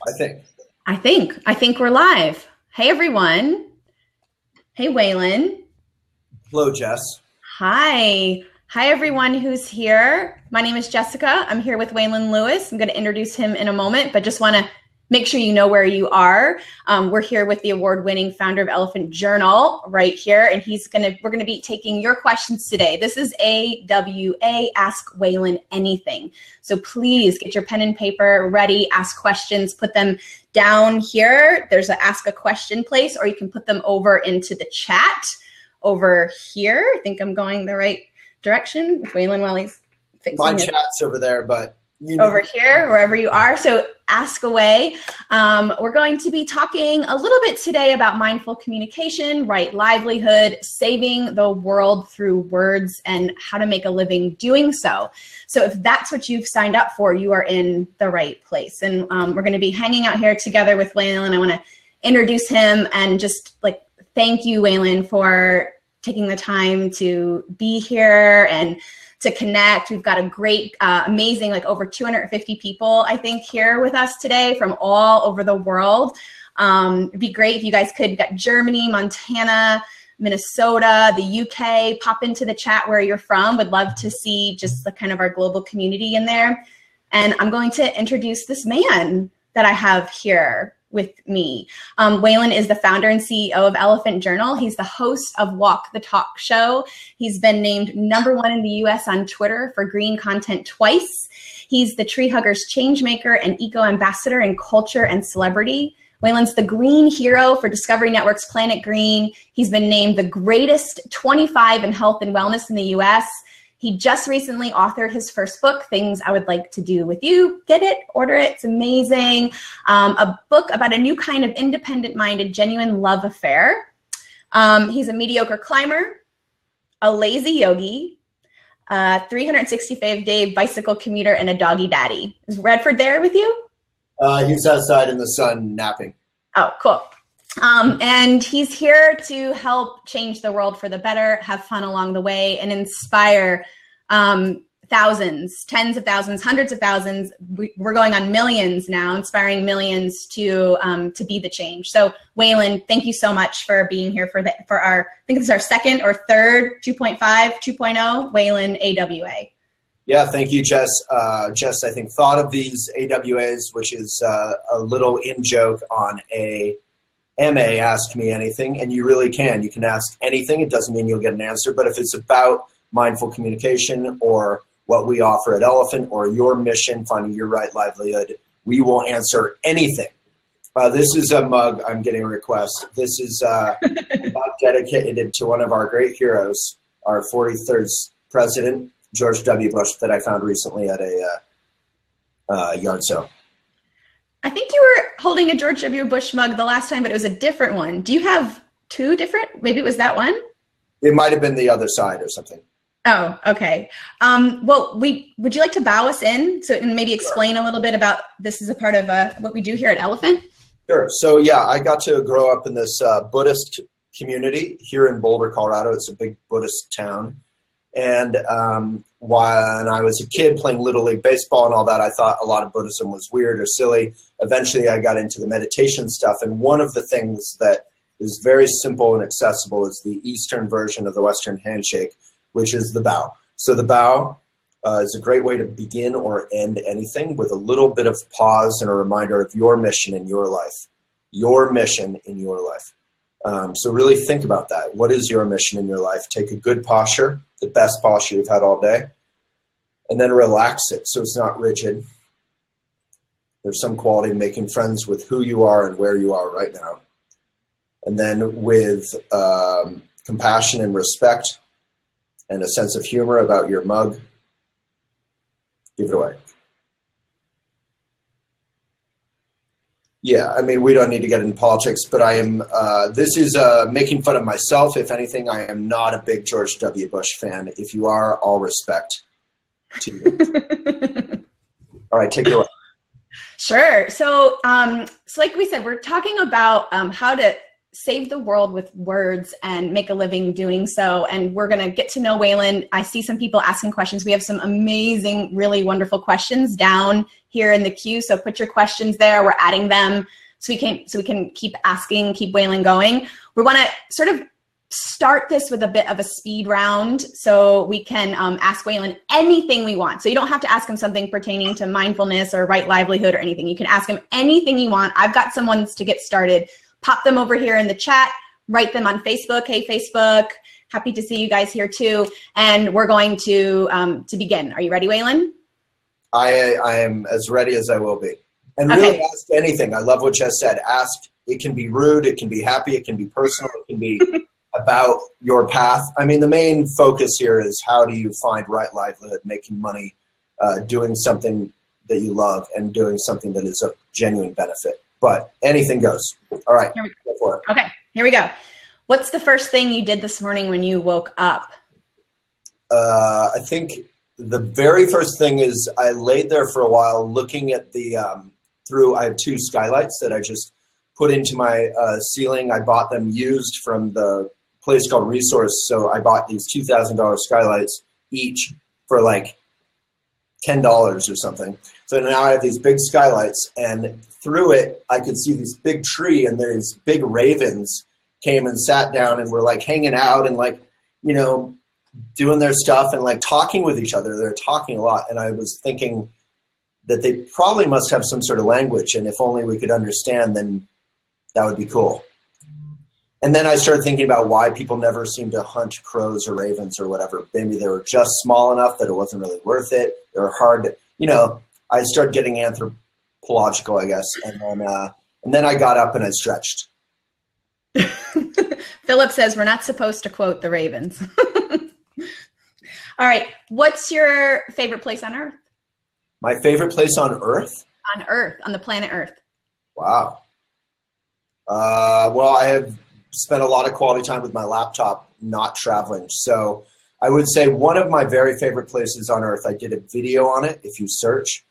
I think we're live. Hey, everyone. Hey, Waylon. Hello, Jess. Hi. Hi, everyone who's here. My name is Jessica. I'm here with Waylon Lewis. I'm going to introduce him in a moment, but just want to make sure you know where you are. We're here with the award-winning founder of Elephant Journal right here, and we're going to be taking your questions today. This is AWA, Ask Waylon Anything. So please get your pen and paper ready, ask questions, put them down here. There's an Ask a Question place, or you can put them over into the chat over here. I think I'm going the right direction with Waylon while he's fixing my chat's over there, but over here, wherever you are. So ask away. We're going to be talking a little bit today about mindful communication, right livelihood, saving the world through words, and how to make a living doing so. So if that's what you've signed up for, you are in the right place. And we're going to be hanging out here together with Waylon. I want to introduce him and just thank you, Waylon, for taking the time to be here and to connect. We've got a great, amazing, over 250 people, I think, here with us today from all over the world. It'd be great if you guys could get Germany, Montana, Minnesota, the UK, pop into the chat where you're from. Would love to see just the kind of our global community in there. And I'm going to introduce this man that I have here with me. Waylon is the founder and CEO of Elephant Journal. He's the host of Walk the Talk Show. He's been named #1 in the US on Twitter for green content twice. He's the Tree Huggers Changemaker and Eco Ambassador in Culture and Celebrity. Waylon's the green hero for Discovery Network's Planet Green. He's been named the greatest 25 in health and wellness in the US. He just recently authored his first book, Things I Would Like to Do With You. Get it, order it, it's amazing. A book about a new kind of independent-minded, genuine love affair. He's a mediocre climber, a lazy yogi, a 365-day bicycle commuter, and a doggy daddy. Is Redford there with you? He's outside in the sun napping. Oh, cool. And he's here to help change the world for the better, have fun along the way, and inspire thousands, tens of thousands, hundreds of thousands. We're going on millions now, inspiring millions to be the change. So Waylon, thank you so much for being here for our, I think this is our second or third 2.5, 2.0 Waylon AWA. Yeah, thank you, Jess. Jess, I think, thought of these AWAs, which is a little in-joke on a MA, Ask Me Anything, and you really can. You can ask anything. It doesn't mean you'll get an answer, but if it's about mindful communication or what we offer at Elephant or your mission, finding your right livelihood, we will answer anything. This is a mug. I'm getting a request. This is a mug dedicated to one of our great heroes, our 43rd president, George W. Bush, that I found recently at a yard sale. I think you were holding a George W. Bush mug the last time, but it was a different one. Do you have two different? Maybe it was that one? It might have been the other side or something. Oh, okay. Well, would you like to bow us in and maybe explain a little bit about this is a part of what we do here at Elephant? Sure. So yeah, I got to grow up in this Buddhist community here in Boulder, Colorado. It's a big Buddhist town. And when I was a kid playing Little League Baseball and all that, I thought a lot of Buddhism was weird or silly. Eventually, I got into the meditation stuff. And one of the things that is very simple and accessible is the Eastern version of the Western handshake, which is the bow. So the bow is a great way to begin or end anything with a little bit of pause and a reminder of your mission in your life. Your mission in your life. So really think about that. What is your mission in your life? Take a good posture, the best posture you've had all day, and then relax it so it's not rigid. There's some quality in making friends with who you are and where you are right now. And then with compassion and respect and a sense of humor about your mug, give it away. Yeah, I mean, we don't need to get into politics, but I am, this is making fun of myself. If anything, I am not a big George W. Bush fan. If you are, all respect to you. All right, take it away. Sure. So like we said, we're talking about how to save the world with words and make a living doing so. And we're going to get to know Waylon. I see some people asking questions. We have some amazing, really wonderful questions down here in the queue. So put your questions there. We're adding them so we can keep asking, keep Waylon going. We want to sort of start this with a bit of a speed round so we can ask Waylon anything we want. So you don't have to ask him something pertaining to mindfulness or right livelihood or anything. You can ask him anything you want. I've got some ones to get started. Pop them over here in the chat, write them on Facebook. Hey, Facebook, happy to see you guys here too. And we're going to begin. Are you ready, Waylon? I am as ready as I will be. And really ask anything. I love what Jess said. Ask. It can be rude. It can be happy. It can be personal. It can be about your path. I mean, the main focus here is how do you find right livelihood, making money, doing something that you love and doing something that is of genuine benefit. But anything goes. All right, go for it. Okay, here we go. What's the first thing you did this morning when you woke up? I think the very first thing is I laid there for a while looking at the, I have 2 skylights that I just put into my ceiling. I bought them used from the place called Resource. So I bought these $2,000 skylights each for like $10 or something. So now I have these big skylights, and through it, I could see this big tree, and these big ravens came and sat down and were like hanging out and like, you know, doing their stuff and like talking with each other. They're talking a lot. And I was thinking that they probably must have some sort of language. And if only we could understand, then that would be cool. And then I started thinking about why people never seem to hunt crows or ravens or whatever. Maybe they were just small enough that it wasn't really worth it. They were hard to, you know, I started getting anthropological, I guess. And then I got up and I stretched. Philip says we're not supposed to quote the ravens. All right. What's your favorite place on Earth? My favorite place on Earth? On Earth, on the planet Earth. Wow. Well, I have spent a lot of quality time with my laptop, not traveling. So I would say one of my very favorite places on Earth, I did a video on it, if you search,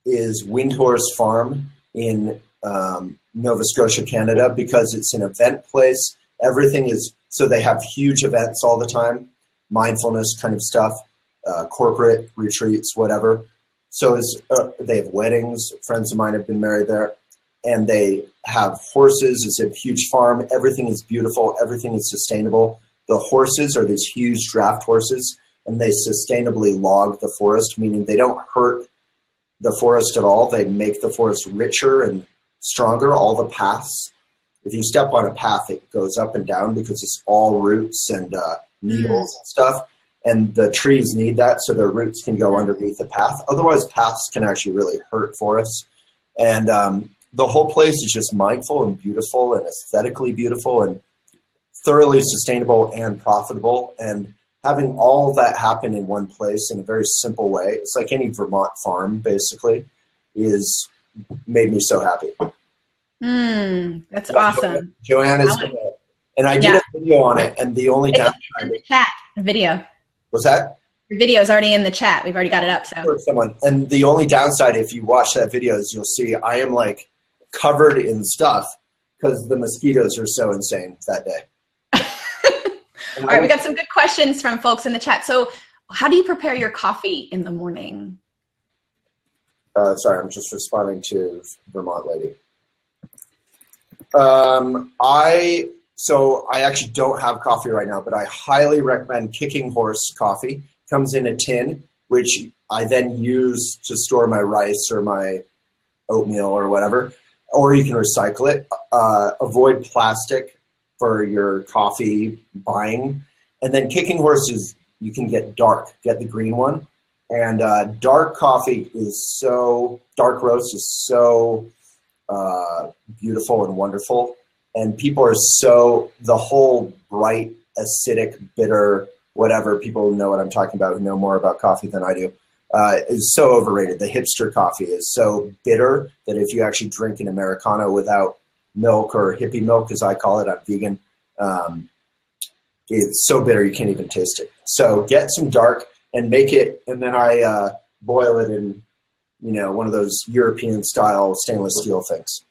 is Windhorse Farm in Nova Scotia, Canada, because it's an event place. Everything is, so they have huge events all the time, mindfulness kind of stuff, corporate retreats, whatever. So they have weddings. Friends of mine have been married there. And they have horses. It's a huge farm. Everything is beautiful. Everything is sustainable. The horses are these huge draft horses, and they sustainably log the forest, meaning they don't hurt the forest at all. They make the forest richer and stronger, all the paths. If you step on a path, it goes up and down because it's all roots and needles and stuff. And the trees need that so their roots can go underneath the path. Otherwise, paths can actually really hurt forests. And the whole place is just mindful and beautiful and aesthetically beautiful and thoroughly sustainable and profitable. And having all of that happen in one place in a very simple way, it's like any Vermont farm, basically, is made me so happy. That's awesome. Joanna's and I did a video on it, and the only downside in the chat, the video. What's that? Your video is already in the chat. We've already got it up. So and the only downside, if you watch that video, is you'll see I am like covered in stuff because the mosquitoes are so insane that day. All right, we got some good questions from folks in the chat. So how do you prepare your coffee in the morning? Sorry, I'm just responding to Vermont lady. I actually don't have coffee right now, but I highly recommend Kicking Horse coffee. Comes in a tin, which I then use to store my rice or my oatmeal or whatever, or you can recycle it. Avoid plastic for your coffee buying. And then Kicking Horse is, you can get the green one. And dark coffee is dark roast is so beautiful and wonderful. And people are the whole bright, acidic, bitter, whatever, people know what I'm talking about, who know more about coffee than I do, is so overrated. The hipster coffee is so bitter that if you actually drink an Americano without milk, or hippie milk as I call it, I'm vegan, it's so bitter you can't even taste it. So get some dark and make it, and then I boil it in, one of those European style stainless steel things.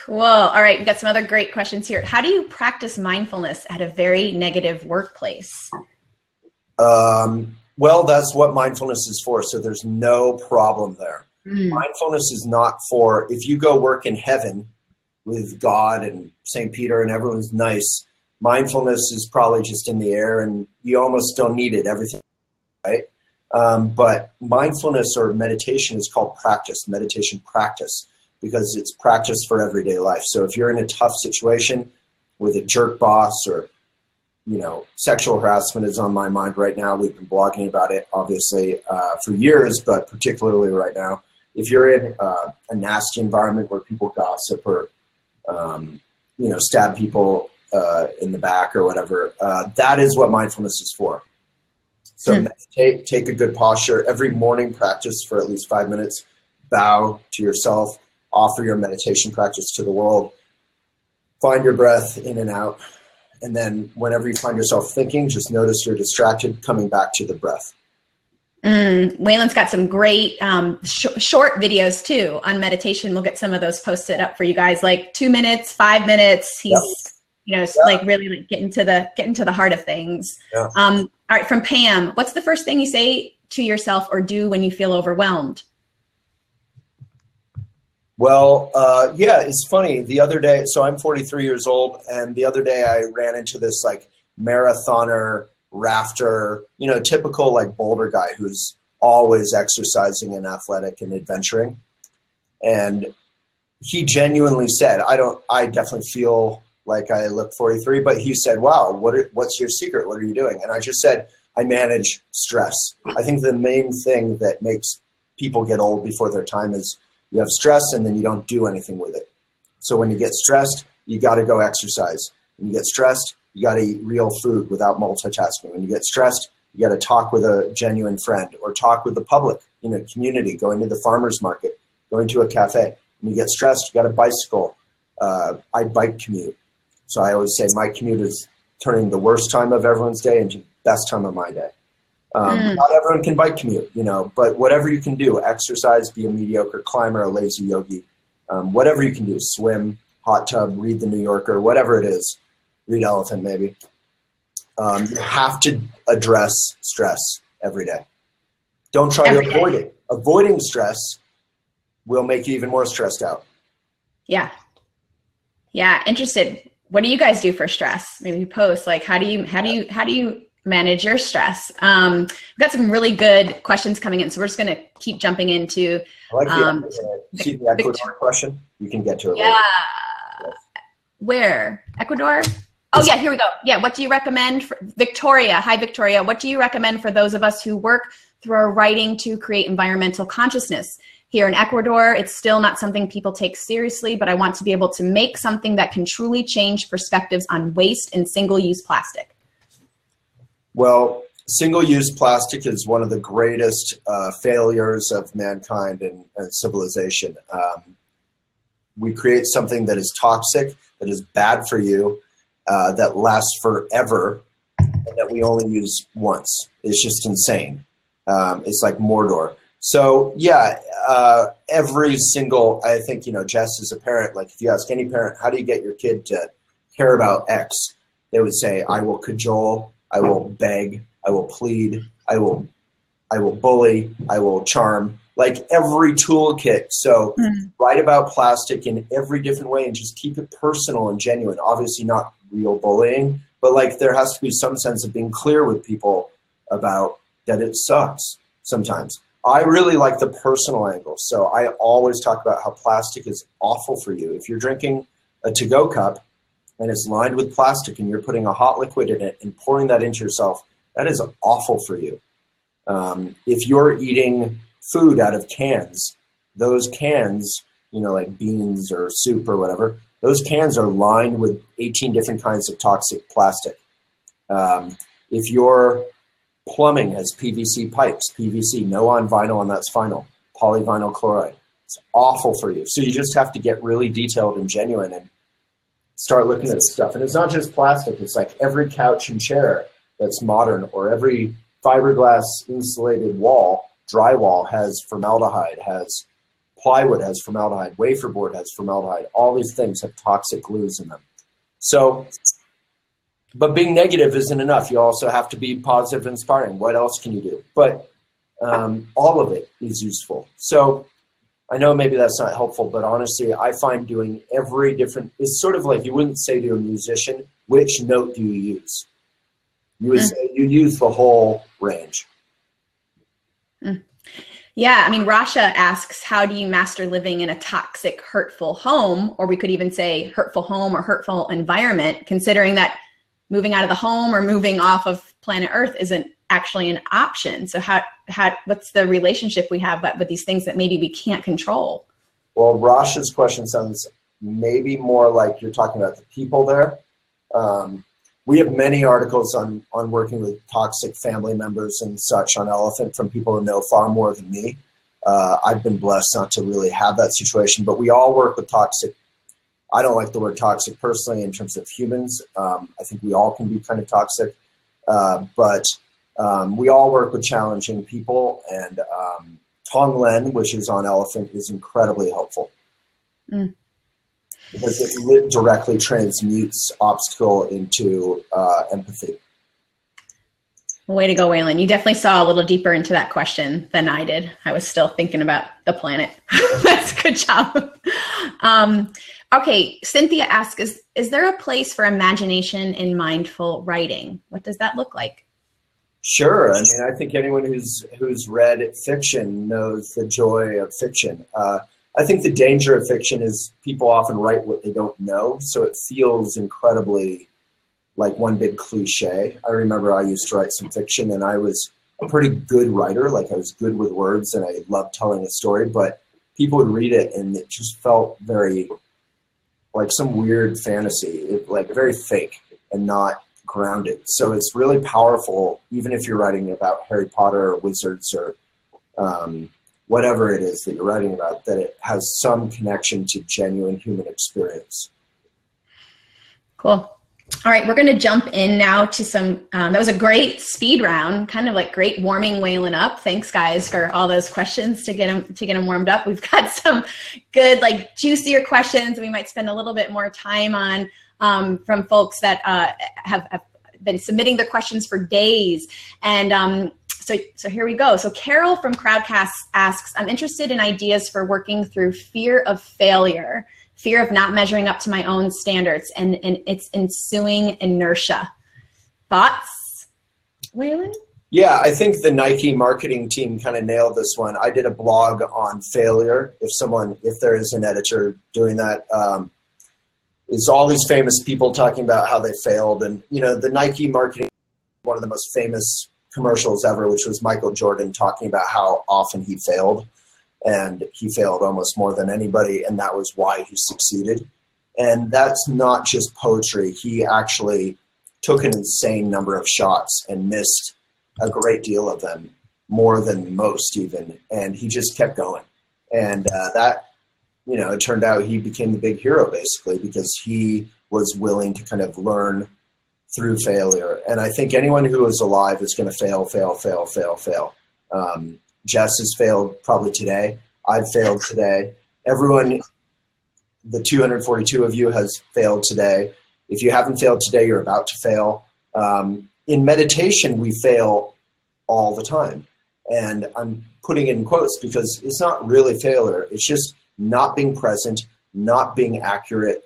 Cool. All right. We've got some other great questions here. How do you practice mindfulness at a very negative workplace? Well, that's what mindfulness is for. So there's no problem there. Mindfulness is not for, if you go work in heaven with God and St. Peter and everyone's nice, mindfulness is probably just in the air and you almost don't need it, everything, right? But mindfulness or meditation is called practice, meditation practice, because it's practice for everyday life. So if you're in a tough situation with a jerk boss or, you know, sexual harassment is on my mind right now. We've been blogging about it, obviously, for years, but particularly right now. If you're in a nasty environment where people gossip or, you know, stab people in the back or whatever, that is what mindfulness is for. So meditate, take a good posture. Every morning practice for at least 5 minutes. Bow to yourself. Offer your meditation practice to the world. Find your breath in and out. And then whenever you find yourself thinking, just notice you're distracted, coming back to the breath. Waylon's got some great short videos too on meditation. We'll get some of those posted up for you guys, like 2 minutes, 5 minutes. He's, you know, like really like getting to the heart of things. All right, from Pam, what's the first thing you say to yourself or do when you feel overwhelmed? Well, yeah, it's funny. The other day, so I'm 43 years old, and the other day I ran into this like marathoner, rafter, you know, typical like Boulder guy who's always exercising and athletic and adventuring. And he genuinely said, I definitely feel like I look 43, but he said, wow, what's your secret? What are you doing? And I just said, I manage stress. I think the main thing that makes people get old before their time is you have stress and then you don't do anything with it. So when you get stressed, you got to go exercise. When you get stressed, you got to eat real food without multitasking. When you get stressed, you got to talk with a genuine friend or talk with the public, you know, community, going to the farmer's market, going to a cafe. When you get stressed, you got to bicycle. I bike commute. So I always say my commute is turning the worst time of everyone's day into the best time of my day. Not everyone can bike commute, you know, but whatever you can do, exercise, be a mediocre climber, a lazy yogi, whatever you can do, swim, hot tub, read the New Yorker, whatever it is, read Elephant maybe. You have to address stress every day. Don't try to avoid it. Avoiding stress will make you even more stressed out. Yeah. Yeah. Interested. What do you guys do for stress? Maybe post like, how do you manage your stress? We've got some really good questions coming in, so we're just going to keep jumping into. I like the Ecuador question. You can get to it. Yeah. Later. Where? Ecuador? Oh yeah, here we go. Yeah, what do you recommend for Victoria? Hi Victoria. What do you recommend for those of us who work through our writing to create environmental consciousness? Here in Ecuador, it's still not something people take seriously, but I want to be able to make something that can truly change perspectives on waste and single-use plastic. Well, single-use plastic is one of the greatest failures of mankind and civilization. We create something that is toxic, that is bad for you, that lasts forever, and that we only use once. It's just insane. It's like Mordor. So yeah, every single, I think, you know, Jess is a parent. Like if you ask any parent, how do you get your kid to care about X? They would say, I will cajole, I will beg, I will plead, I will bully, I will charm, like every toolkit. So write about plastic in every different way and just keep it personal and genuine. Obviously not real bullying, but like there has to be some sense of being clear with people about that it sucks sometimes. I really like the personal angle. So I always talk about how plastic is awful for you. If you're drinking a to-go cup and it's lined with plastic and you're putting a hot liquid in it and pouring that into yourself, that is awful for you. If you're eating food out of cans, those cans, you know, like beans or soup or whatever, those cans are lined with 18 different kinds of toxic plastic. If your plumbing has PVC pipes, PVC, no on vinyl, and that's final, polyvinyl chloride, it's awful for you. So you just have to get really detailed and genuine and start looking at stuff. And it's not just plastic, it's like every couch and chair that's modern or every fiberglass insulated wall, drywall has formaldehyde, has Plywood has formaldehyde. Wafer board has formaldehyde. All these things have toxic glues in them. So, but being negative isn't enough. You also have to be positive and inspiring. What else can you do? But all of it is useful. So I know maybe that's not helpful, but honestly, I find doing every different, it's sort of like you wouldn't say to a musician, which note do you use? You would say you use the whole range. Yeah, I mean, Rasha asks, how do you master living in a toxic, hurtful home? Or we could even say hurtful home or hurtful environment, considering that moving out of the home or moving off of planet Earth isn't actually an option. So what's the relationship we have with these things that maybe we can't control? Well, Rasha's question sounds maybe more like you're talking about the people there. We have many articles on working with toxic family members and such on Elephant from people who know far more than me. I've been blessed not to really have that situation, but we all work with toxic. I don't like the word toxic personally in terms of humans. I think we all can be kind of toxic, but we all work with challenging people, and Tonglen, which is on Elephant, is incredibly helpful. Because it directly transmutes obstacle into empathy. Way to go, Waylon. You definitely saw a little deeper into that question than I did. I was still thinking about the planet. That's a good job. Okay, Cynthia asks, is there a place for imagination in mindful writing? What does that look like? Sure. I mean, I think anyone who's read fiction knows the joy of fiction. I think the danger of fiction is people often write what they don't know, so it feels incredibly like one big cliche. I remember I used to write some fiction, and I was a pretty good writer. Like, I was good with words, and I loved telling a story, but people would read it, and it just felt very like some weird fantasy, like very fake and not grounded. So it's really powerful, even if you're writing about Harry Potter or wizards or whatever it is that you're writing about, that it has some connection to genuine human experience. Cool. All right, we're going to jump in now to some, that was a great speed round, kind of like great warming Waylon up. Thanks guys for all those questions to get him warmed up. We've got some good, like juicier questions we might spend a little bit more time on from folks that have been submitting their questions for days. And so here we go. So Carol from Crowdcast asks, I'm interested in ideas for working through fear of failure, fear of not measuring up to my own standards, and its ensuing inertia. Thoughts, Waylon? Yeah, I think the Nike marketing team kind of nailed this one. I did a blog on failure. If there is an editor doing that, is all these famous people talking about how they failed. And, you know, the Nike marketing, one of the most famous commercials ever, which was Michael Jordan talking about how often he failed. And he failed almost more than anybody, and that was why he succeeded. And that's not just poetry. He actually took an insane number of shots and missed a great deal of them, more than most even, and he just kept going. And that, you know, it turned out he became the big hero basically because he was willing to kind of learn through failure. And I think anyone who is alive is going to fail. Jess has failed probably today. I've failed today. Everyone, the 242 of you has failed today. If you haven't failed today, you're about to fail. In meditation, we fail all the time. And I'm putting it in quotes because it's not really failure. It's just not being present, not being accurate,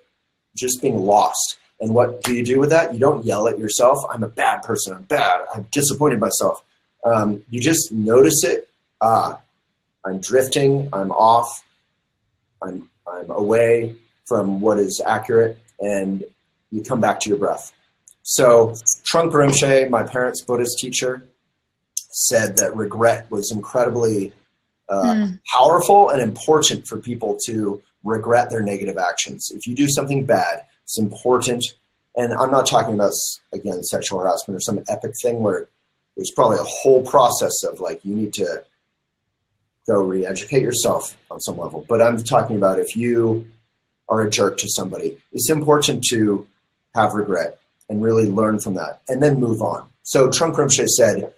just being lost. And what do you do with that? You don't yell at yourself. I'm a bad person. I'm bad. I've disappointed myself. You just notice it. I'm drifting. I'm off. I'm away from what is accurate, and you come back to your breath. So Trungpa Rinpoche, my parents' Buddhist teacher, said that regret was incredibly powerful and important for people to regret their negative actions. If you do something bad, it's important. And I'm not talking about, again, sexual harassment or some epic thing where there's probably a whole process of like, you need to go re-educate yourself on some level. But I'm talking about if you are a jerk to somebody, it's important to have regret and really learn from that and then move on. So Trungpa Rinpoche said,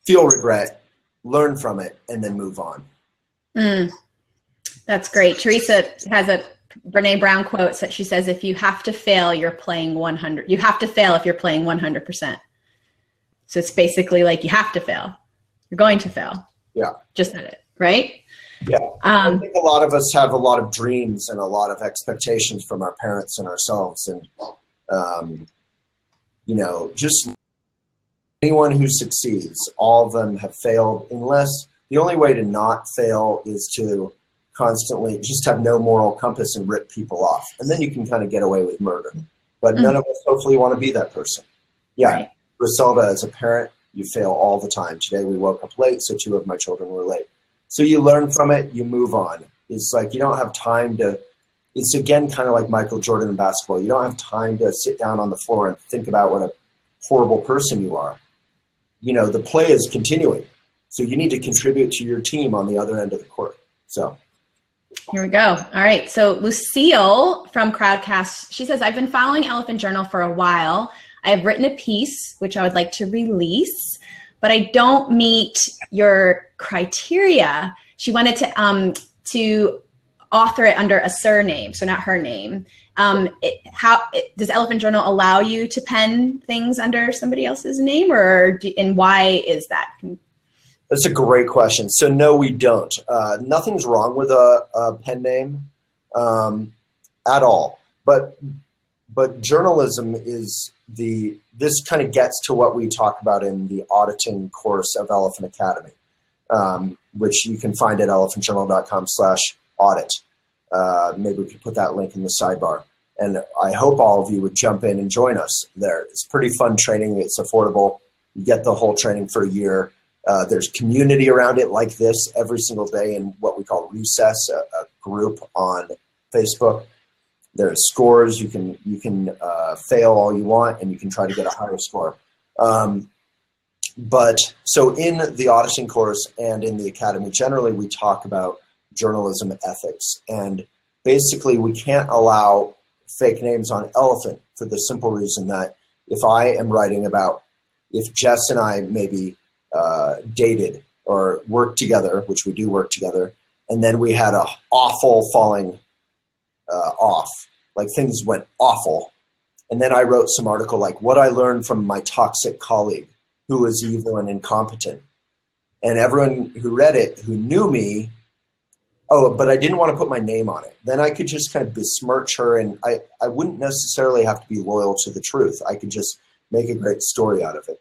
feel regret, learn from it, and then move on. That's great. Teresa has a Brene Brown quote that she says, if you have to fail, you're playing 100. You have to fail if you're playing 100%. So it's basically like you have to fail. You're going to fail. Yeah. Just said it, right? Yeah. I think a lot of us have a lot of dreams and a lot of expectations from our parents and ourselves. And, just anyone who succeeds, all of them have failed, unless the only way to not fail is to constantly just have no moral compass and rip people off. And then you can kind of get away with murder. But none of us hopefully want to be that person. Yeah. Right. Griselda, as a parent, you fail all the time. Today we woke up late, so 2 of my children were late. So you learn from it, you move on. It's like you don't have time to, it's again kind of like Michael Jordan in basketball. You don't have time to sit down on the floor and think about what a horrible person you are. The play is continuing. So you need to contribute to your team on the other end of the court. So here we go. All right. So Lucille from Crowdcast, she says, I've been following Elephant Journal for a while. I have written a piece, which I would like to release, but I don't meet your criteria. She wanted to author it under a surname, so not her name. Does Elephant Journal allow you to pen things under somebody else's name, and why is that? That's a great question. So no, we don't. Nothing's wrong with a pen name at all. But journalism is this kind of gets to what we talk about in the auditing course of Elephant Academy, which you can find at elephantjournal.com/audit. Maybe we could put that link in the sidebar. And I hope all of you would jump in and join us there. It's pretty fun training. It's affordable. You get the whole training for a year. There's community around it like this every single day in what we call Recess, a group on Facebook. There's scores. You can fail all you want, and you can try to get a higher score. But so in the auditing course and in the academy, generally we talk about journalism ethics. And basically we can't allow fake names on Elephant for the simple reason that if I am writing about if Jess and I maybe dated or worked together, which we do work together, and then we had a awful falling off, like things went awful. And then I wrote some article like what I learned from my toxic colleague who was evil and incompetent. And everyone who read it, who knew me, but I didn't want to put my name on it. Then I could just kind of besmirch her, and I wouldn't necessarily have to be loyal to the truth. I could just make a great story out of it.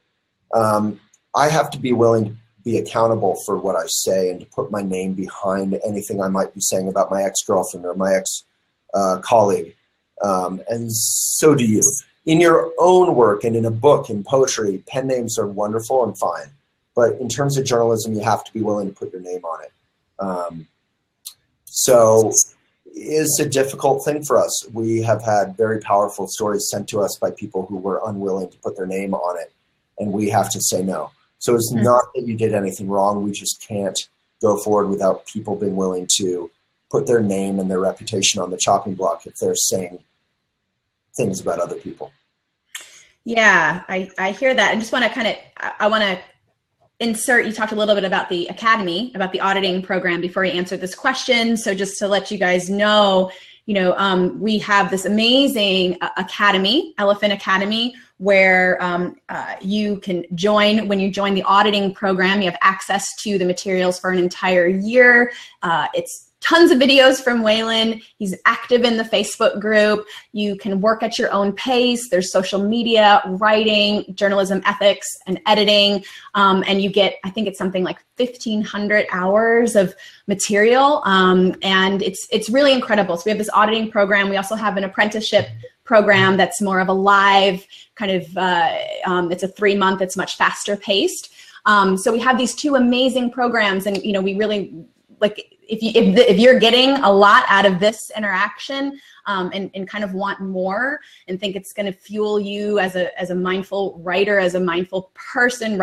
I have to be willing to be accountable for what I say and to put my name behind anything I might be saying about my ex-girlfriend or my ex-colleague. And so do you. In your own work and in a book, in poetry, pen names are wonderful and fine. But in terms of journalism, you have to be willing to put your name on it. So it's a difficult thing for us. We have had very powerful stories sent to us by people who were unwilling to put their name on it, and we have to say no. So it's not that you did anything wrong. We just can't go forward without people being willing to put their name and their reputation on the chopping block if they're saying things about other people. Yeah, I hear that. I just want to I want to insert, you talked a little bit about the academy, about the auditing program before you answered this question. So just to let you guys know, we have this amazing academy, Elephant Academy, where you can join. When you join the auditing program, you have access to the materials for an entire year. It's tons of videos from Waylon. He's active in the Facebook group. You can work at your own pace. There's social media, writing, journalism ethics, and editing. And you get, I think it's something like 1,500 hours of material. And it's really incredible. So we have this auditing program. We also have an apprenticeship program that's more of a live kind of, it's a 3-month, it's much faster paced. So we have these two amazing programs, and we really, like, if you're getting a lot out of this interaction and kind of want more and think it's going to fuel you as a mindful writer, as a mindful person,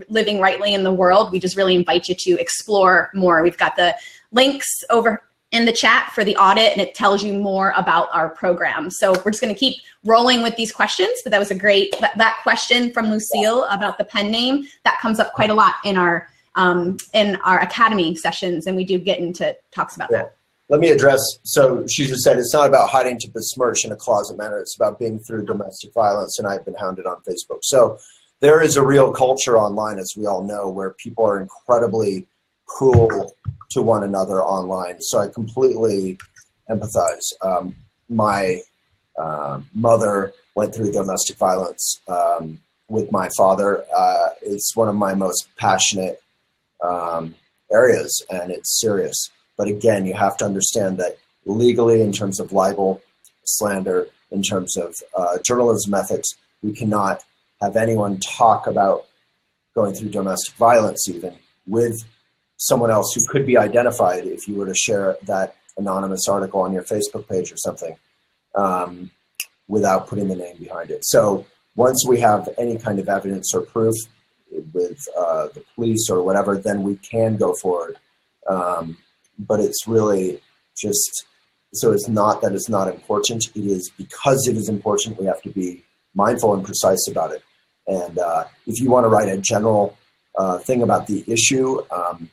living rightly in the world, we just really invite you to explore more. We've got the links over in the chat for the audit, and it tells you more about our program. So we're just going to keep rolling with these questions, but that was a great, that question from Lucille about the pen name, that comes up quite a lot in our in our academy sessions, and we do get into talks about that. Let me address, so she just said it's not about hiding to besmirch in a closet manner, it's about being through domestic violence, and I've been hounded on Facebook. So there is a real culture online, as we all know, where people are incredibly cruel to one another online. So I completely empathize. My mother went through domestic violence with my father. It's one of my most passionate areas, and it's serious. But again, you have to understand that legally, in terms of libel, slander, in terms of journalism ethics, we cannot have anyone talk about going through domestic violence even with someone else who could be identified if you were to share that anonymous article on your Facebook page or something without putting the name behind it. So once we have any kind of evidence or proof with the police or whatever, then we can go forward. But it's really just, so it's not that it's not important. It is because it is important, we have to be mindful and precise about it. And if you want to write a general thing about the issue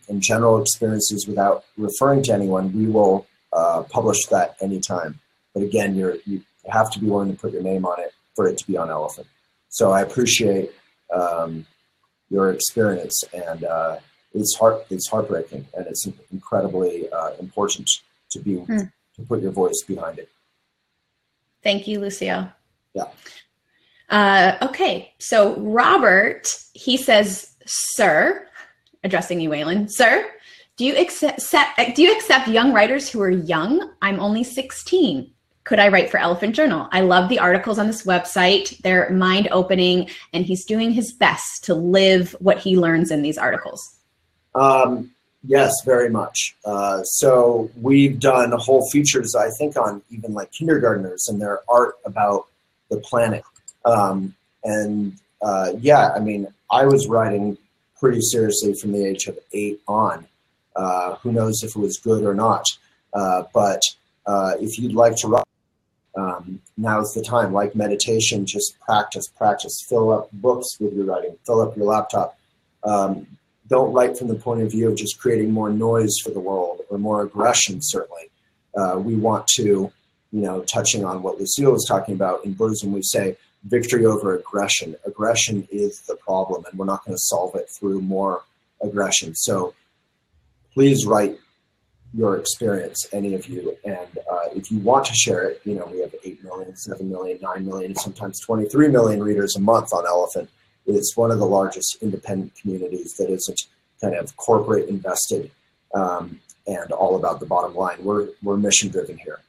and general experiences without referring to anyone, we will publish that anytime. But again, you have to be willing to put your name on it for it to be on Elephant. So I appreciate your experience, and it's heartbreaking, and it's incredibly important to put your voice behind it. Thank you, Lucio. Yeah. Okay, so Robert, he says, "Sir," addressing you, Waylon. "Sir, do you accept young writers who are young? I'm only 16. Could I write for Elephant Journal? I love the articles on this website. They're mind-opening, and he's doing his best to live what he learns in these articles." Yes, very much. So we've done whole features, I think, on even like kindergartners and their art about the planet. Yeah, I mean, I was writing pretty seriously from the age of 8 on. Who knows if it was good or not. But if you'd like to write, now's the time. Like meditation, just practice. Fill up books with your writing. Fill up your laptop. Don't write from the point of view of just creating more noise for the world or more aggression, certainly. We want to, touching on what Lucille was talking about, in Buddhism we say victory over aggression. Aggression is the problem, and we're not going to solve it through more aggression. So please write your experience, any of you. And if you want to share it, we have 8 million, 7 million, 9 million, sometimes 23 million readers a month on Elephant. It's one of the largest independent communities that isn't kind of corporate invested and all about the bottom line. We're mission driven here.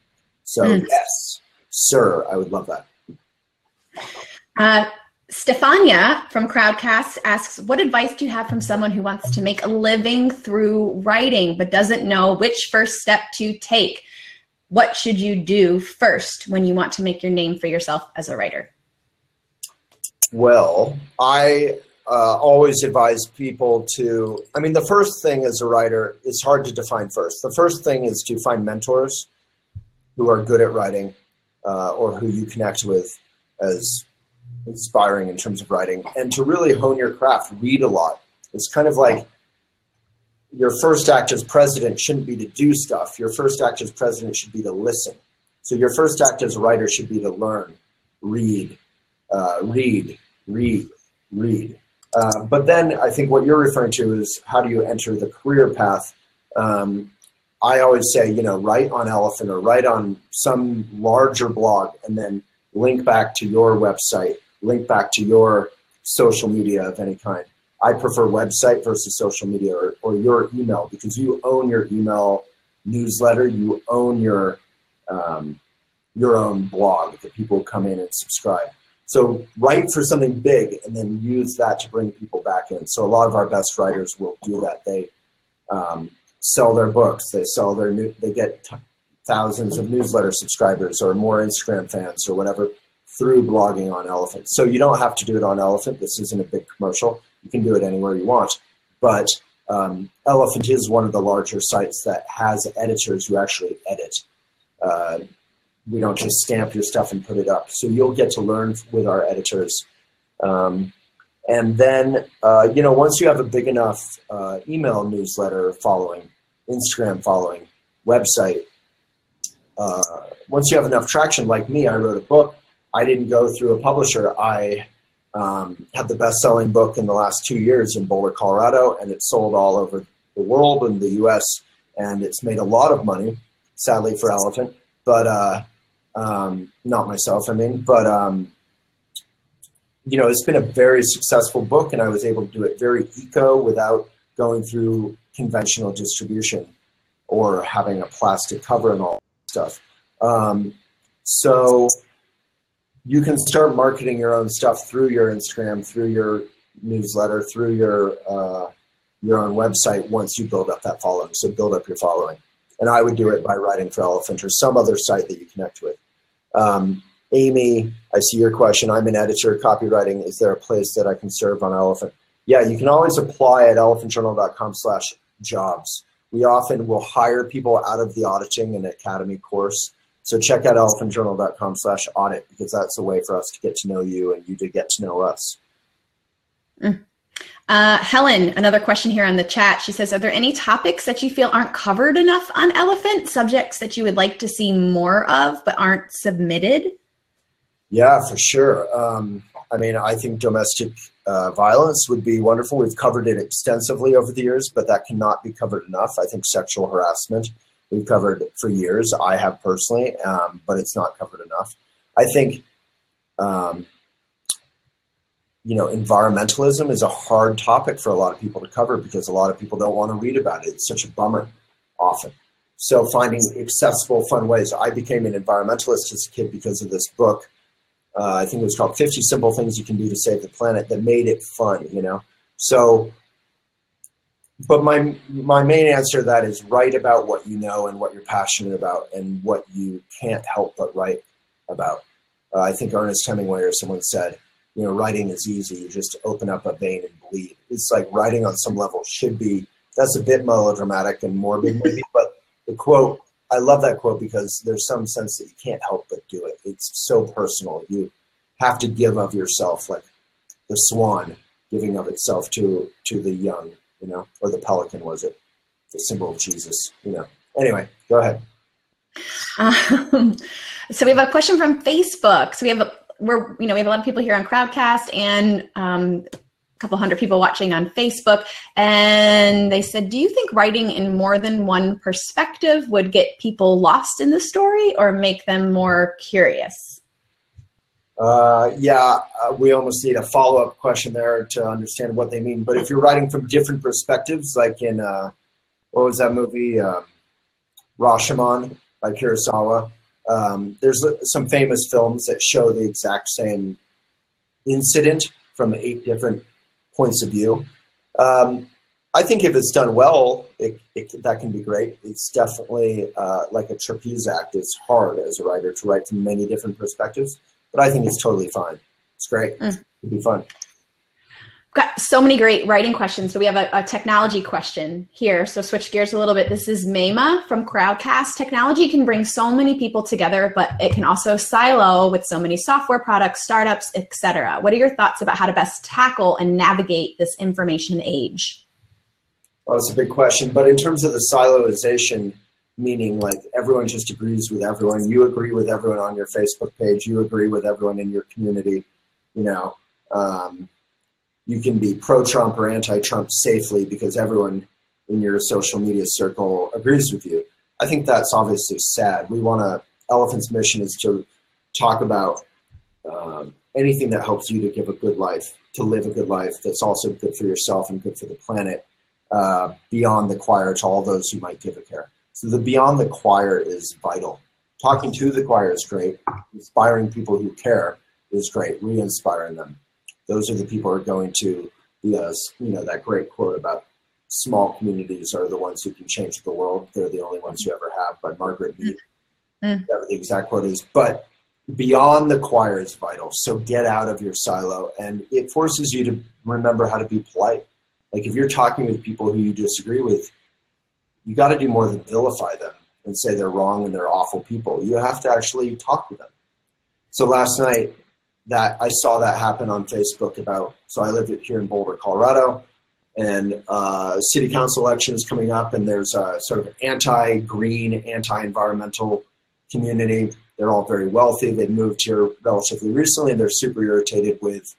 So yes, sir, I would love that. Stefania from Crowdcast asks, what advice do you have from someone who wants to make a living through writing but doesn't know which first step to take? What should you do first when you want to make your name for yourself as a writer? Well, I always advise people to, the first thing as a writer, it's hard to define first. The first thing is to find mentors who are good at writing or who you connect with as inspiring in terms of writing, and to really hone your craft. Read a lot. It's kind of like your first act as president shouldn't be to do stuff. Your first act as president should be to listen. So your first act as a writer should be to learn, read. But then I think what you're referring to is how do you enter the career path? I always say, write on Elephant or write on some larger blog, and then link back to your website, link back to your social media of any kind. I prefer website versus social media or your email, because you own your email newsletter, you own your own blog that people come in and subscribe. So write for something big and then use that to bring people back in. So a lot of our best writers will do that. They sell their books, they get thousands of newsletter subscribers or more Instagram fans or whatever through blogging on Elephant. So you don't have to do it on Elephant. This isn't a big commercial. You can do it anywhere you want. But Elephant is one of the larger sites that has editors who actually edit. We don't just stamp your stuff and put it up. So you'll get to learn with our editors. And then, once you have a big enough email newsletter following, Instagram following, website, once you have enough traction, like me, I wrote a book. I didn't go through a publisher. I had the best-selling book in the last 2 years in Boulder, Colorado, and it sold all over the world and the U.S., and it's made a lot of money, sadly for Elephant, but not myself, but it's been a very successful book, and I was able to do it very eco without going through conventional distribution or having a plastic cover and all that stuff. So you can start marketing your own stuff through your Instagram, through your newsletter, through your own website once you build up that following. So build up your following. And I would do it by writing for Elephant or some other site that you connect with. Amy, I see your question. I'm an editor, copywriting. Is there a place that I can serve on Elephant? Yeah, you can always apply at elephantjournal.com/jobs. We often will hire people out of the Auditing and Academy course. So check out elephantjournal.com/audit, because that's a way for us to get to know you and you to get to know us. Helen, another question here on the chat. She says, are there any topics that you feel aren't covered enough on Elephant, subjects that you would like to see more of but aren't submitted? Yeah, for sure. I think domestic violence would be wonderful. We've covered it extensively over the years, but that cannot be covered enough. I think sexual harassment, we've covered for years. I have personally, but it's not covered enough. I think, environmentalism is a hard topic for a lot of people to cover because a lot of people don't want to read about it. It's such a bummer often. So finding accessible, fun ways. I became an environmentalist as a kid because of this book. I think it was called 50 Simple Things You Can Do to Save the Planet, that made it fun, So, but my main answer to that is write about what you know and what you're passionate about and what you can't help but write about. I think Ernest Hemingway or someone said, writing is easy. You just open up a vein and bleed. It's like writing on some level should be, that's a bit melodramatic and morbid maybe, but the quote, I love that quote because there's some sense that you can't help but do it. It's so personal. You have to give of yourself, like the swan giving of itself to the young, or the pelican, was it? The symbol of Jesus, Anyway, go ahead. So we have a question from Facebook. So we have a lot of people here on Crowdcast and a couple hundred people watching on Facebook. And they said, do you think writing in more than one perspective would get people lost in the story or make them more curious? We almost need a follow-up question there to understand what they mean. But if you're writing from different perspectives, like in, what was that movie? Rashomon by Kurosawa. There's some famous films that show the exact same incident from 8 different points of view. I think if it's done well, that can be great. It's definitely like a trapeze act. It's hard as a writer to write from many different perspectives, but I think it's totally fine. It's great. It'd be fun. Got so many great writing questions. So we have a technology question here. So switch gears a little bit. This is Mayma from Crowdcast. Technology can bring so many people together, but it can also silo with so many software products, startups, etc. What are your thoughts about how to best tackle and navigate this information age? Well, that's a big question. But in terms of the siloization, meaning like everyone just agrees with everyone, you agree with everyone on your Facebook page, you agree with everyone in your community, you can be pro-Trump or anti-Trump safely because everyone in your social media circle agrees with you. I think that's obviously sad. Elephant's mission is to talk about anything that helps you to give a good life, to live a good life that's also good for yourself and good for the planet, beyond the choir to all those who might give a care. So the beyond the choir is vital. Talking to the choir is great. Inspiring people who care is great. Re-inspiring them. Those are the people who are going to be, that great quote about small communities are the ones who can change the world. They're the only ones you ever have, by Margaret Mead. Whatever the exact quote is. But beyond the choir is vital. So get out of your silo, and it forces you to remember how to be polite. Like if you're talking with people who you disagree with, you got to do more than vilify them and say they're wrong and they're awful people. You have to actually talk to them. So last night, that I saw that happen on Facebook so I live here in Boulder, Colorado, and city council elections coming up, and there's a sort of anti-green, anti-environmental community. They're all very wealthy. They moved here relatively recently, and they're super irritated with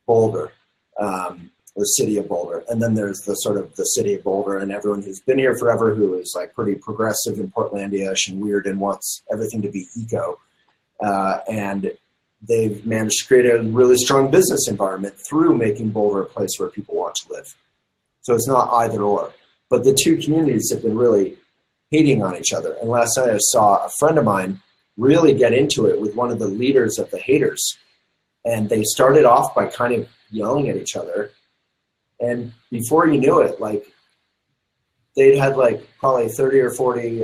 Boulder, the city of Boulder. And then there's the sort of the city of Boulder and everyone who's been here forever, who is like pretty progressive and Portlandia-ish and weird and wants everything to be eco. And they've managed to create a really strong business environment through making Boulder a place where people want to live. So it's not either or. But the two communities have been really hating on each other. And last night I saw a friend of mine really get into it with one of the leaders of the haters. And they started off by kind of yelling at each other. And before you knew it, like, they'd had like probably 30 or 40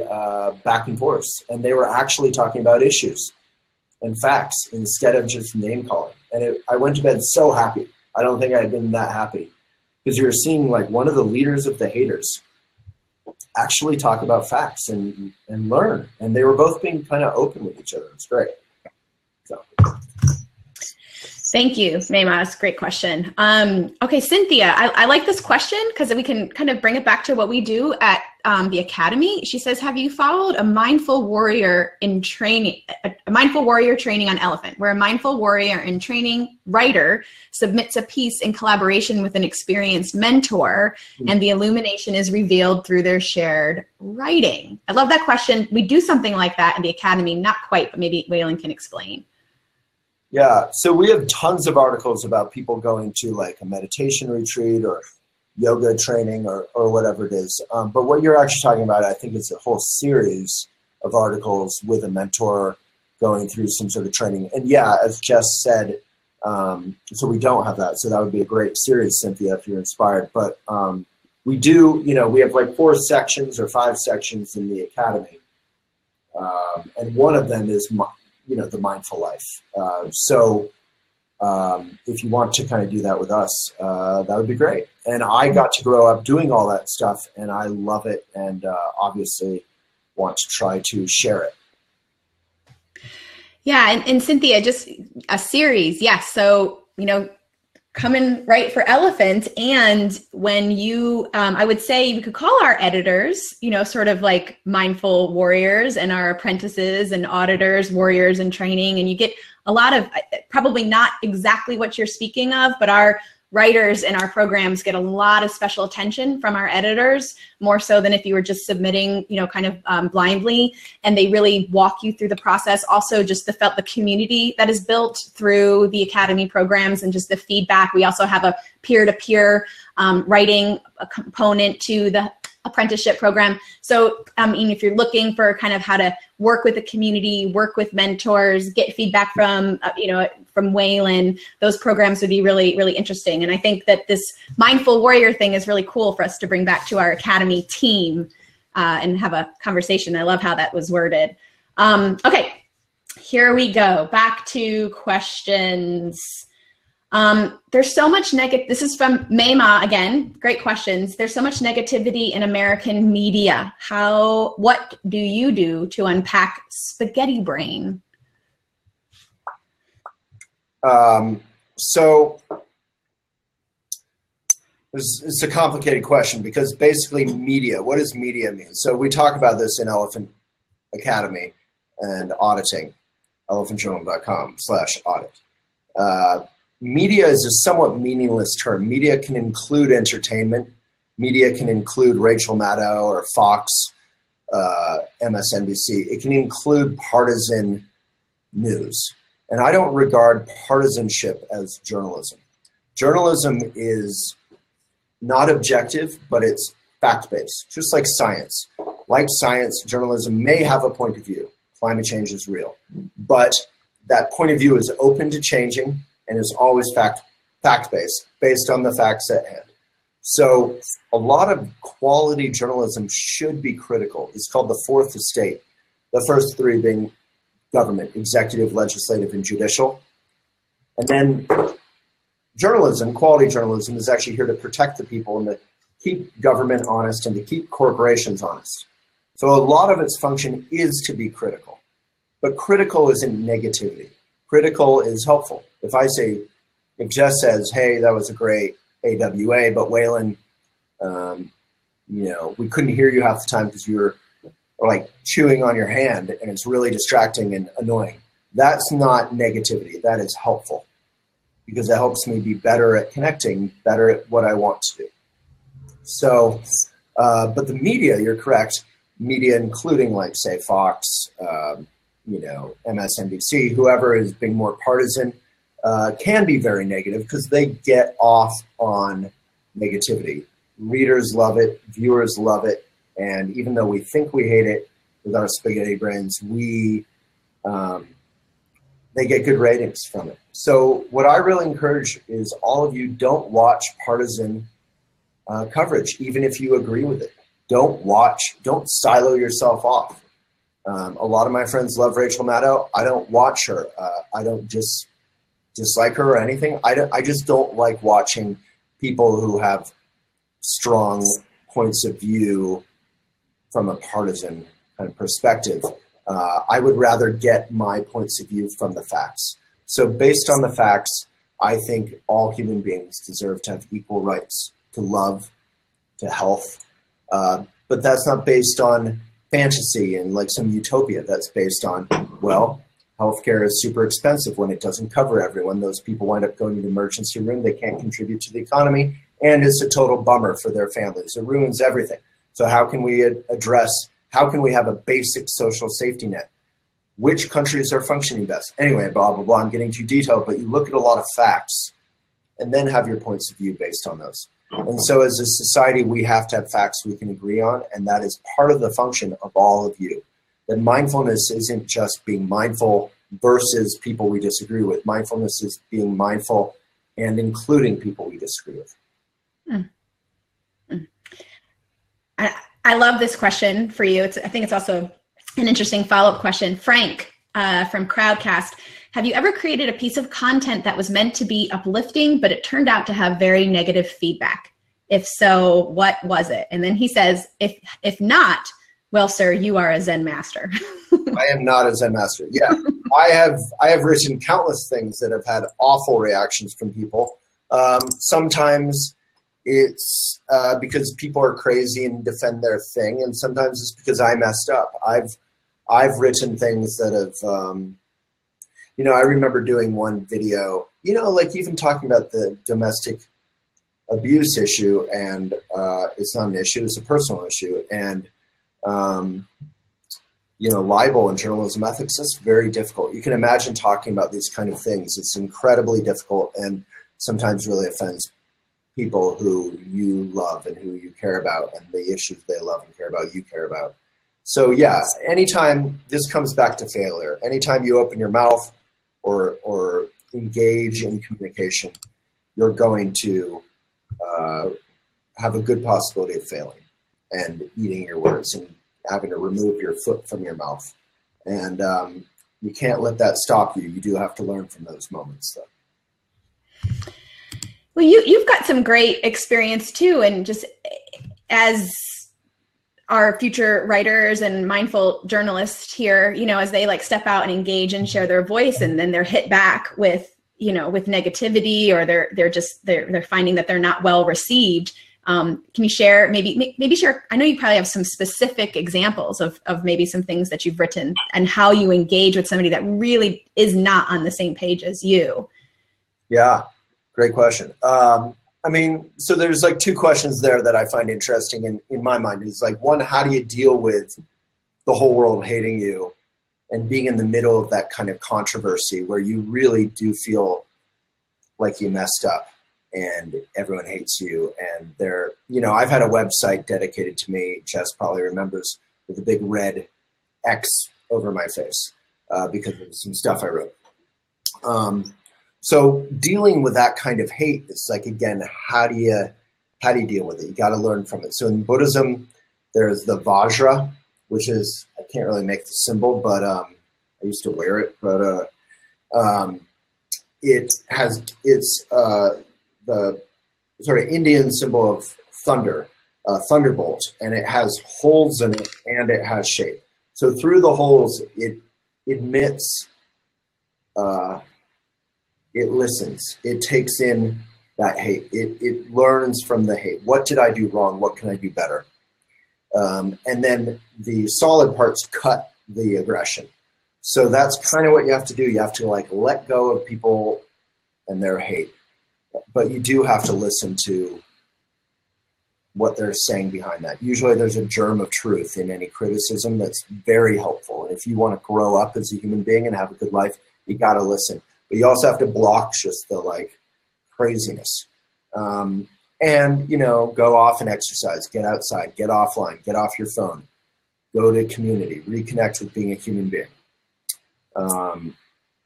back and forths. And they were actually talking about issues and facts instead of just name calling. And I went to bed so happy. I don't think I had been that happy, because you were seeing like one of the leaders of the haters actually talk about facts and learn. And they were both being kind of open with each other. It's great. So. Thank you, Mayma. That's a great question. Okay, Cynthia, I like this question because we can kind of bring it back to what we do at the Academy. She says, have you followed a mindful warrior in training, a mindful warrior training on Elephant, where a mindful warrior in training writer submits a piece in collaboration with an experienced mentor, and the illumination is revealed through their shared writing? I love that question. We do something like that in the Academy, not quite, but maybe Waylon can explain. Yeah, so we have tons of articles about people going to like a meditation retreat or yoga training or whatever it is. But what you're actually talking about, I think, is a whole series of articles with a mentor going through some sort of training. And yeah, as Jess said, so we don't have that. So that would be a great series, Cynthia, if you're inspired. But we do, we have like 4 sections or 5 sections in the Academy. And one of them is the mindful life. So if you want to kind of do that with us, that would be great. And I got to grow up doing all that stuff, and I love it, and obviously want to try to share it. Yeah, and Cynthia, just a series, yes. So, coming right for Elephant, and when you, I would say we could call our editors, sort of like mindful warriors, and our apprentices and auditors, warriors in training, and you get a lot of, probably not exactly what you're speaking of, but our writers in our programs get a lot of special attention from our editors, more so than if you were just submitting, kind of blindly, and they really walk you through the process. Also, just the community that is built through the Academy programs and just the feedback. We also have a peer-to-peer writing component to the apprenticeship program. So, if you're looking for kind of how to work with the community, work with mentors, get feedback from, from Waylon, those programs would be really, really interesting. And I think that this mindful warrior thing is really cool for us to bring back to our Academy team and have a conversation. I love how that was worded. Okay, here we go. Back to questions. There's so much this is from Mayma again, great questions. There's so much negativity in American media. What do you do to unpack spaghetti brain? So it's a complicated question, because basically media, what does media mean? So we talk about this in Elephant Academy and auditing, elephantjournal.com/audit. Media is a somewhat meaningless term. Media can include entertainment. Media can include Rachel Maddow or Fox, MSNBC. It can include partisan news. And I don't regard partisanship as journalism. Journalism is not objective, but it's fact-based, just like science. Like science, journalism may have a point of view. Climate change is real. But that point of view is open to changing and is always fact-based, based on the facts at hand. So a lot of quality journalism should be critical. It's called the fourth estate, the first 3 being government, executive, legislative, and judicial. And then journalism, quality journalism, is actually here to protect the people and to keep government honest and to keep corporations honest. So a lot of its function is to be critical. But critical isn't negativity. Critical is helpful. If if Jess says, hey, that was a great AWA, but Waylon, we couldn't hear you half the time because you were like chewing on your hand and it's really distracting and annoying. That's not negativity. That is helpful because it helps me be better at connecting, better at what I want to do. So, but the media, you're correct, media including like say Fox, MSNBC, whoever is being more partisan, can be very negative because they get off on negativity. Readers love it, viewers love it, and even though we think we hate it with our spaghetti brains, they get good ratings from it. So what I really encourage is all of you don't watch partisan coverage, even if you agree with it. Don't silo yourself off. A lot of my friends love Rachel Maddow. I don't watch her. I don't dislike her or anything. I just don't like watching people who have strong points of view from a partisan kind of perspective. I would rather get my points of view from the facts. So based on the facts, I think all human beings deserve to have equal rights to love, to health. But that's not based on fantasy and like some utopia. That's based on, well, healthcare is super expensive when it doesn't cover everyone. Those people wind up going to the emergency room. They can't contribute to the economy. And it's a total bummer for their families. It ruins everything. So how can we how can we have a basic social safety net? Which countries are functioning best? Anyway, blah, blah, blah. I'm getting too detailed, but you look at a lot of facts and then have your points of view based on those. And so as a society, we have to have facts we can agree on, and that is part of the function of all of you. That mindfulness isn't just being mindful versus people we disagree with. Mindfulness is being mindful and including people we disagree with. I love this question for you. I think it's also an interesting follow-up question. Frank from Crowdcast, have you ever created a piece of content that was meant to be uplifting, but it turned out to have very negative feedback? If so, what was it? And then he says, if not, well, sir, you are a Zen master. I am not a Zen master. Yeah, I have written countless things that have had awful reactions from people. Sometimes it's because people are crazy and defend their thing, and sometimes it's because I messed up. I've written things that have, I remember doing one video, like even talking about the domestic abuse issue, and it's not an issue, it's a personal issue, and libel and journalism ethics, that's very difficult. You can imagine talking about these kind of things. It's incredibly difficult and sometimes really offends people who you love and who you care about, and the issues they love and care about, you care about. So yeah, anytime, this comes back to failure. Anytime you open your mouth or engage in communication, you're going to have a good possibility of failing and eating your words and having to remove your foot from your mouth. And you can't let that stop you. You do have to learn from those moments, though. Well, you've got some great experience too, and just as our future writers and mindful journalists here, as they like step out and engage and share their voice, and then they're hit back with negativity, or they're finding that they're not well received. Can you share maybe share? I know you probably have some specific examples of maybe some things that you've written and how you engage with somebody that really is not on the same page as you. Yeah. Great question. So there's like two questions there that I find interesting in my mind. Is like, one, how do you deal with the whole world hating you and being in the middle of that kind of controversy where you really do feel like you messed up and everyone hates you, and I've had a website dedicated to me, Jess probably remembers, with a big red X over my face because of some stuff I wrote. So dealing with that kind of hate, it's like, again, how do you deal with it? You got to learn from it. So in Buddhism, there's the Vajra, which is, I can't really make the symbol, but I used to wear it. But it's the sort of Indian symbol of thunder, thunderbolt, and it has holes in it and it has shape. So through the holes, it emits It listens. It takes in that hate. It learns from the hate. What did I do wrong? What can I do better? And then the solid parts cut the aggression. So that's kind of what you have to do. You have to like let go of people and their hate. But you do have to listen to what they're saying behind that. Usually there's a germ of truth in any criticism that's very helpful. And if you want to grow up as a human being and have a good life, you got to listen. But you also have to block just the like craziness. And, you know, go off and exercise, get outside, get offline, get off your phone, go to community, reconnect with being a human being.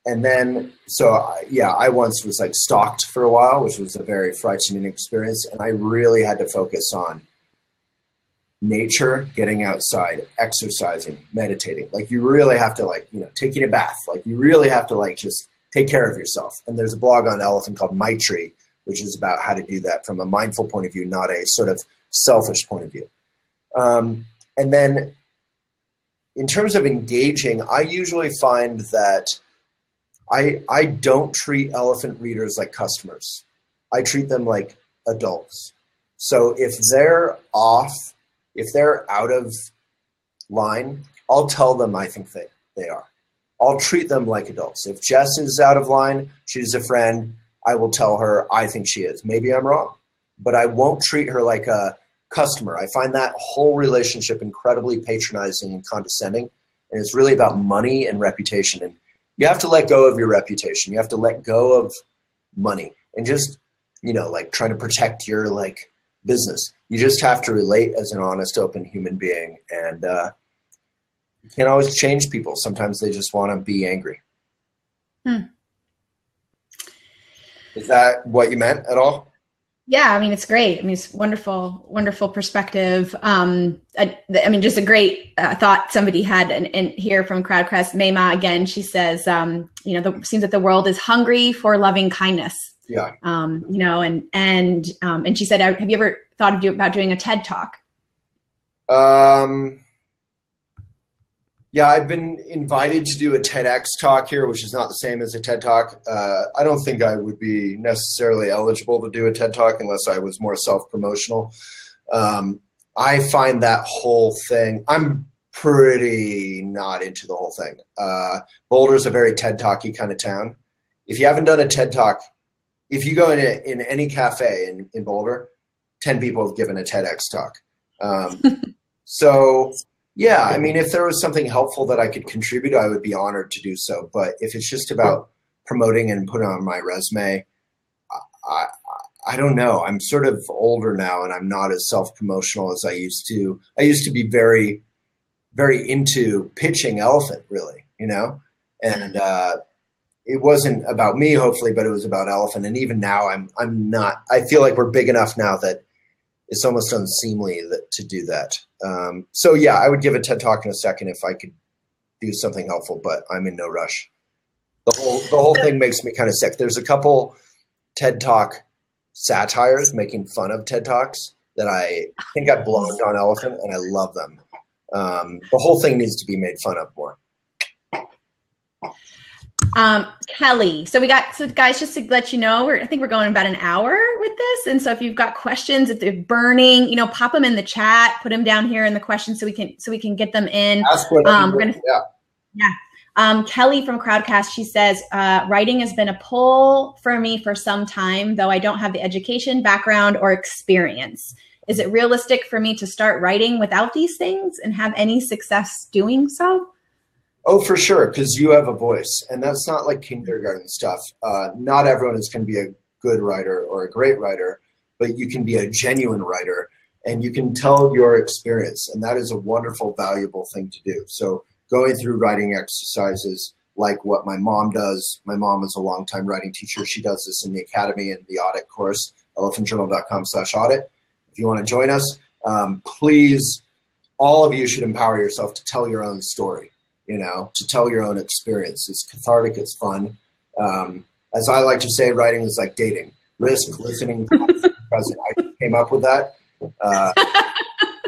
And then, so yeah, I once was like stalked for a while, which was a very frightening experience. And I really had to focus on nature, getting outside, exercising, meditating. Like you really have to like, you know, taking a bath. Like you really have to like just take care of yourself. And there's a blog on Elephant called Maitri, which is about how to do that from a mindful point of view, not a sort of selfish point of view. And then in terms of engaging, I usually find that I don't treat Elephant readers like customers. I treat them like adults. So if they're off, if they're out of line, I'll tell them I think they are. I'll treat them like adults. If Jess is out of line, she's a friend, I will tell her I think she is. Maybe I'm wrong, but I won't treat her like a customer. I find that whole relationship incredibly patronizing and condescending, and it's really about money and reputation. And you have to let go of your reputation. You have to let go of money and just, you know, like trying to protect your like business. You just have to relate as an honest, open human being. And you can't always change people. Sometimes they just want to be angry. Is that what you meant at all? Yeah, I mean, it's great. I mean, it's wonderful, wonderful perspective. I mean, just a great thought somebody had in here from Crowdcrest. Mayma, again, she says, you know, seems that the world is hungry for loving kindness. Yeah. You know, and she said, have you ever thought about doing a TED Talk? Yeah, I've been invited to do a TEDx talk here, which is not the same as a TED Talk. I don't think I would be necessarily eligible to do a TED Talk unless I was more self-promotional. I find that whole thing, I'm pretty not into the whole thing. Boulder's a very TED Talky kind of town. If you haven't done a TED Talk, if you go in any cafe in Boulder, 10 people have given a TEDx talk. So yeah, I mean, if there was something helpful that I could contribute, I would be honored to do so. But if it's just about promoting and putting on my resume, I don't know. I'm sort of older now, and I'm not as self-promotional as I used to. I used to be very, very into pitching Elephant, really, you know? And it wasn't about me, hopefully, but it was about Elephant. And even now, I'm not. I feel like we're big enough now that it's almost unseemly to do that. So yeah, I would give a TED Talk in a second if I could do something helpful, but I'm in no rush. The whole thing makes me kind of sick. There's a couple TED Talk satires making fun of TED Talks that I think I blogged on Elephant, and I love them. The whole thing needs to be made fun of more. Kelly, so guys, just to let you know, I think we're going about an hour with this. And so if you've got questions, if they're burning, you know, pop them in the chat, put them down here in the questions so we can get them in. Ask what Kelly from Crowdcast, she says, writing has been a pull for me for some time, though I don't have the education, background, or experience. Is it realistic for me to start writing without these things and have any success doing so? Oh, for sure, because you have a voice, and that's not like kindergarten stuff. Not everyone is going to be a good writer or a great writer, but you can be a genuine writer, and you can tell your experience, and that is a wonderful, valuable thing to do. So going through writing exercises like what my mom does. My mom is a longtime writing teacher. She does this in the academy and the audit course, elephantjournal.com/audit. If you want to join us, please, all of you should empower yourself to tell your own story. You know, to tell your own experience. It's cathartic, it's fun. As I like to say, writing is like dating. Risk, listening, present. I came up with that.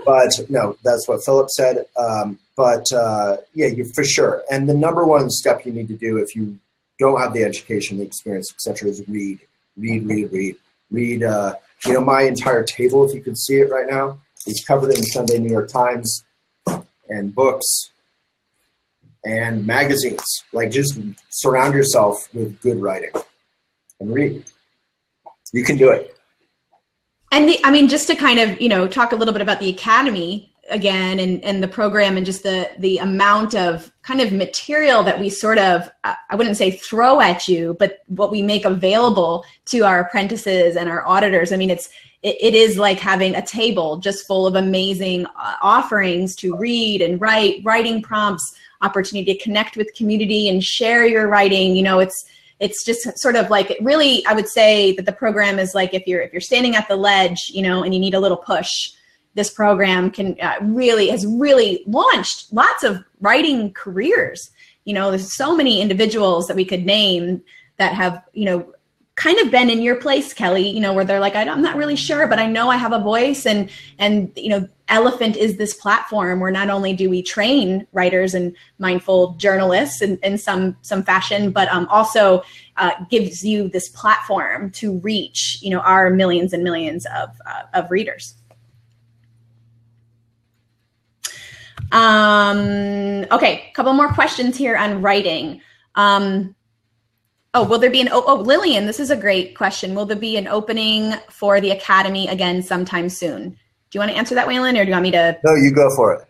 But no, that's what Philip said. Yeah, for sure. And the number one step you need to do if you don't have the education, the experience, etc., is read. You know, my entire table, if you can see it right now, is covered in Sunday New York Times and books and magazines. Like, just surround yourself with good writing and read. You can do it. And I mean, just to kind of, you know, talk a little bit about the Academy again, and the program, and just the amount of kind of material that we sort of, I wouldn't say throw at you, but what we make available to our apprentices and our auditors. I mean, it is like having a table just full of amazing offerings to read and write, writing prompts, opportunity to connect with community and share your writing. You know, it's just sort of like, really, I would say that the program is like, if you're standing at the ledge, you know, and you need a little push, this program can has really launched lots of writing careers. You know, there's so many individuals that we could name that have, you know, kind of been in your place, Kelly, you know, where they're like, I'm not really sure, but I know I have a voice. And, you know, Elephant is this platform where not only do we train writers and mindful journalists in some fashion, but also gives you this platform to reach, you know, our millions and millions of readers. Okay, a couple more questions here on writing. Will there be Lillian, this is a great question. Will there be an opening for the Academy again sometime soon? Do you want to answer that, Waylon, or do you want me to? No, you go for it.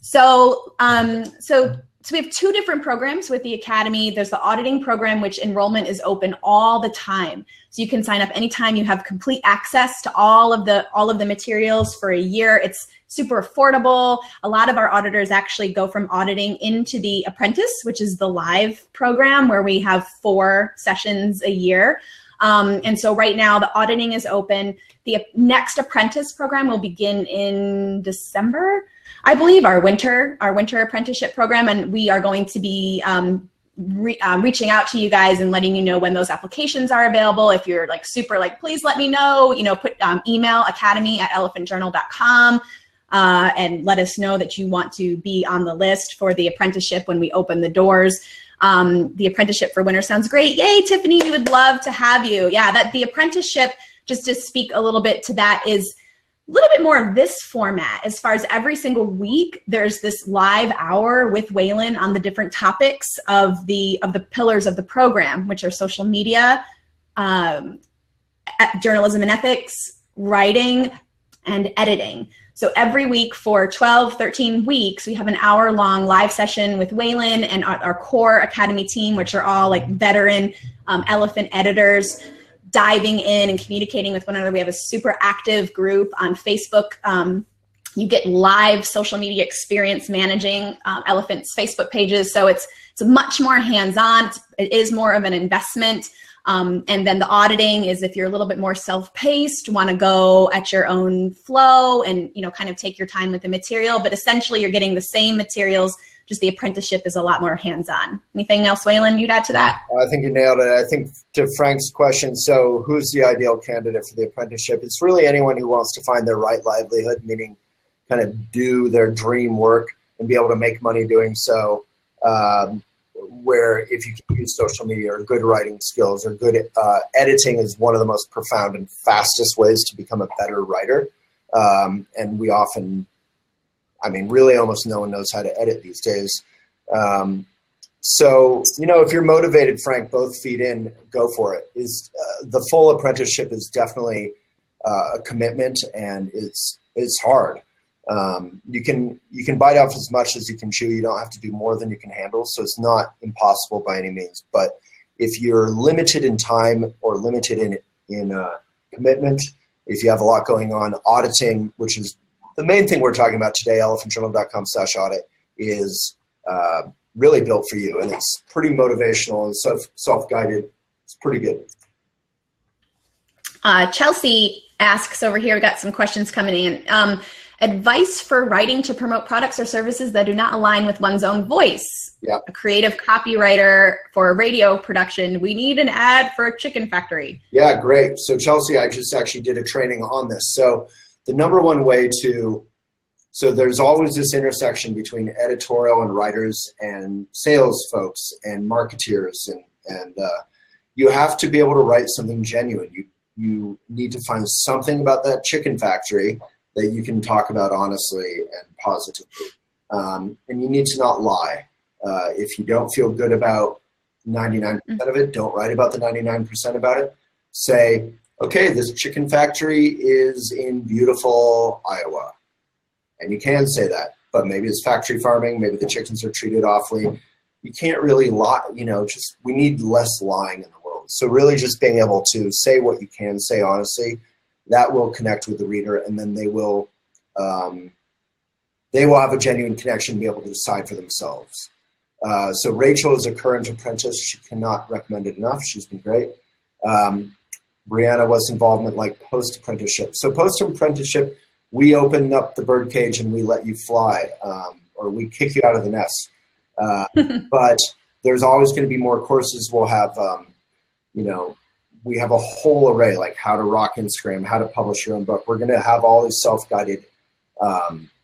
So we have two different programs with the Academy. There's the auditing program, which enrollment is open all the time. So you can sign up anytime. You have complete access to all of the materials for a year. It's super affordable. A lot of our auditors actually go from auditing into the apprentice, which is the live program where we have 4 sessions a year. And so right now the auditing is open. The next apprentice program will begin in December, I believe, our winter apprenticeship program, and we are going to be reaching out to you guys and letting you know when those applications are available. If you're like super like, please let me know, you know, put email academy@elephantjournal.com and let us know that you want to be on the list for the apprenticeship when we open the doors. The apprenticeship for winter sounds great. Yay, Tiffany, we would love to have you. Yeah, that the apprenticeship, just to speak a little bit to that, is a little bit more of this format. As far as every single week, there's this live hour with Waylon on the different topics of the pillars of the program, which are social media, journalism and ethics, writing, and editing. So every week for 12, 13 weeks, we have an hour-long live session with Waylon and our core Academy team, which are all like veteran Elephant editors, diving in and communicating with one another. We have a super active group on Facebook. You get live social media experience managing Elephant's Facebook pages. So it's much more hands-on. It is more of an investment. And then the auditing is if you're a little bit more self-paced, want to go at your own flow and, you know, kind of take your time with the material. But essentially, you're getting the same materials, just the apprenticeship is a lot more hands-on. Anything else, Waylon, you'd add to that? I think you nailed it. I think to Frank's question, so who's the ideal candidate for the apprenticeship? It's really anyone who wants to find their right livelihood, meaning kind of do their dream work and be able to make money doing so. Where if you can use social media or good writing skills or good editing is one of the most profound and fastest ways to become a better writer. And we often, I mean, really almost no one knows how to edit these days. So, you know, if you're motivated, Frank, both feet in, go for it. The full apprenticeship is definitely a commitment, and it's hard. You can bite off as much as you can chew. You don't have to do more than you can handle. So it's not impossible by any means. But if you're limited in time or limited in commitment, if you have a lot going on, auditing, which is the main thing we're talking about today, elephantjournal.com/audit, is really built for you. And it's pretty motivational and self-guided. It's pretty good. Chelsea asks over here, we got some questions coming in. Advice for writing to promote products or services that do not align with one's own voice. Yeah. A creative copywriter for a radio production. We need an ad for a chicken factory. Yeah, great. So Chelsea, I just actually did a training on this. So the number one way so there's always this intersection between editorial and writers and sales folks and marketeers And you have to be able to write something genuine. You need to find something about that chicken factory that you can talk about honestly and positively. And you need to not lie. If you don't feel good about 99% of it, don't write about the 99% about it. Say, okay, this chicken factory is in beautiful Iowa. And you can say that, but maybe it's factory farming, maybe the chickens are treated awfully. You can't really lie, we need less lying in the world. So really just being able to say what you can say honestly, that will connect with the reader, and then they will have a genuine connection and be able to decide for themselves. So Rachel is a current apprentice. She cannot recommend it enough. She's been great. Brianna was involvement like post-apprenticeship. So post-apprenticeship, we open up the bird cage and we let you fly, or we kick you out of the nest. But there's always going to be more courses. We'll have, we have a whole array, like how to rock Instagram, how to publish your own book. We're going to have all these self-guided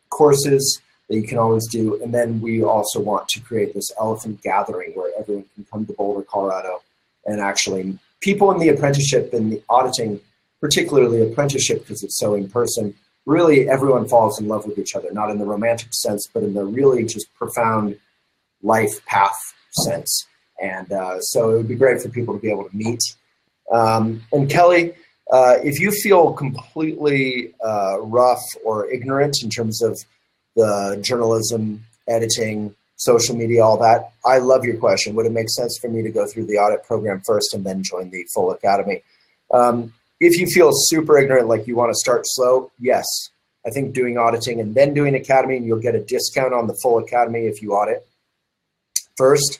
courses that you can always do. And then we also want to create this elephant gathering where everyone can come to Boulder, Colorado, and actually people in the apprenticeship and the auditing, particularly apprenticeship because it's so in person, really everyone falls in love with each other, not in the romantic sense, but in the really just profound life path sense. And so it would be great for people to be able to meet. And Kelly, if you feel completely rough or ignorant in terms of the journalism, editing, social media, all that, I love your question. Would it make sense for me to go through the audit program first and then join the full academy? If you feel super ignorant, like you want to start slow, yes. I think doing auditing and then doing academy, and you'll get a discount on the full academy if you audit first.